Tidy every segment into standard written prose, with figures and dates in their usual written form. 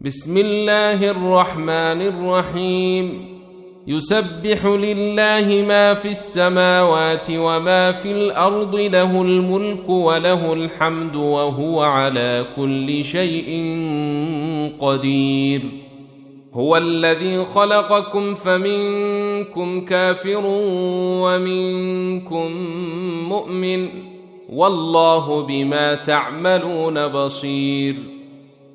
بسم الله الرحمن الرحيم. يسبح لله ما في السماوات وما في الأرض، له الملك وله الحمد وهو على كل شيء قدير. هو الذي خلقكم فمنكم كافر ومنكم مؤمن، والله بما تعملون بصير.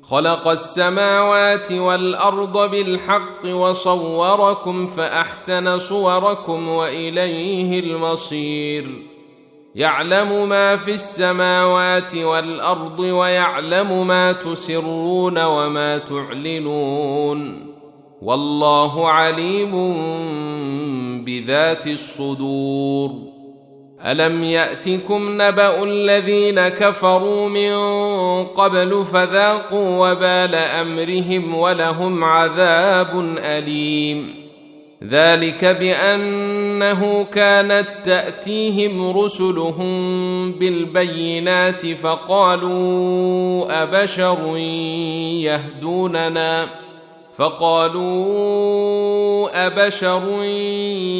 خلق السماوات والأرض بالحق وصوركم فأحسن صوركم وإليه المصير. يعلم ما في السماوات والأرض ويعلم ما تسرون وما تعلنون، والله عليم بذات الصدور. ألم يأتكم نبأ الذين كفروا من قبل فذاقوا وبال أمرهم ولهم عذاب أليم. ذلك بأنه كانت تأتيهم رسلهم بالبينات فقالوا أبشر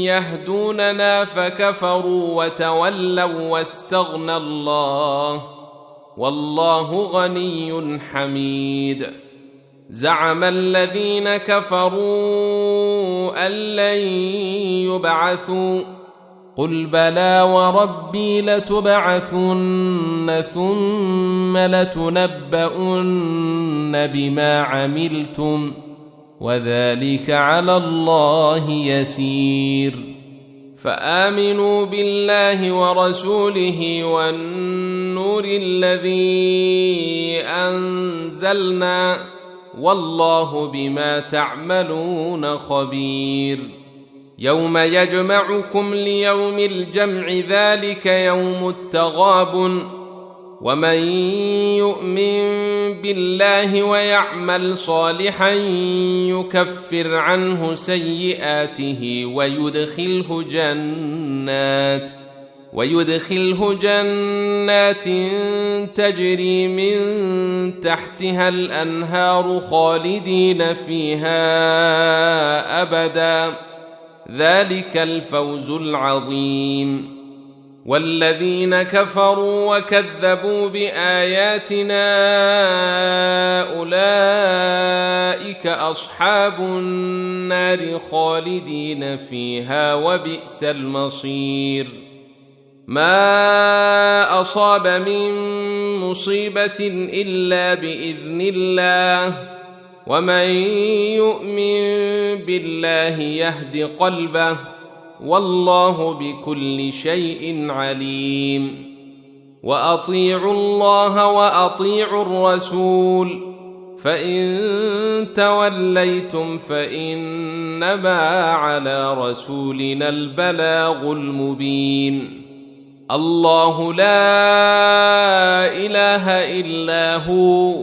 يهدوننا فكفروا وتولوا واستغنى الله، والله غني حميد. زعم الذين كفروا أن لن يبعثوا، قل بلى وربي لتبعثن ثم لتنبؤن بما عملتم، وذلك على الله يسير. فآمنوا بالله ورسوله والنور الذي أنزلنا، والله بما تعملون خبير. يوم يجمعكم ليوم الجمع، ذلك يوم التغابن. ومن يؤمن بالله ويعمل صالحا يكفر عنه سيئاته ويدخله جنات تجري من تحتها الأنهار خالدين فيها أبدا، ذلك الفوز العظيم. والذين كفروا وكذبوا بآياتنا أولئك أصحاب النار خالدين فيها، وبئس المصير. ما أصاب من مصيبة إلا بإذن الله، ومن يؤمن بالله يهد قلبه، والله بكل شيء عليم. وأطيعوا الله وأطيعوا الرسول، فإن توليتم فإنما على رسولنا البلاغ المبين. الله لا إله إلا هو،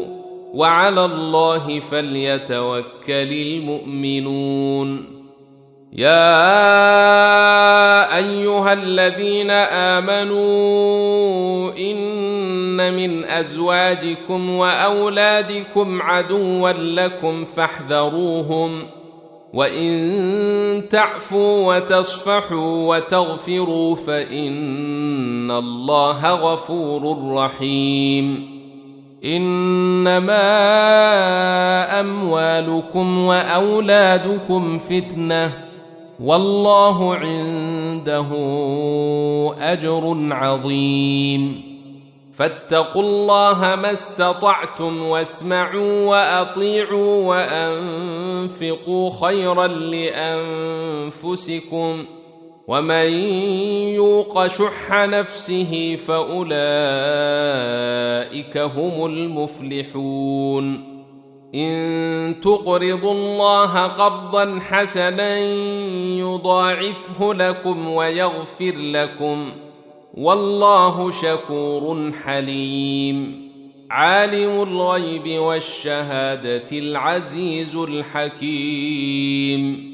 وعلى الله فليتوكل المؤمنون. يا أيها الذين آمنوا إن من أزواجكم وأولادكم عدوا لكم فاحذروهم، وإن تعفوا وتصفحوا وتغفروا فإن الله غفور رحيم. إنما أموالكم وأولادكم فتنة، والله عنده أجر عظيم. فاتقوا الله ما استطعتم، واسمعوا وأطيعوا وأنفقوا خيرا لأنفسكم، ومن يوق شح نفسه فأولئك هم المفلحون. إن تقرضوا الله قرضا حسنا يضاعفه لكم ويغفر لكم، والله شكور حليم. عالم الغيب والشهادة العزيز الحكيم.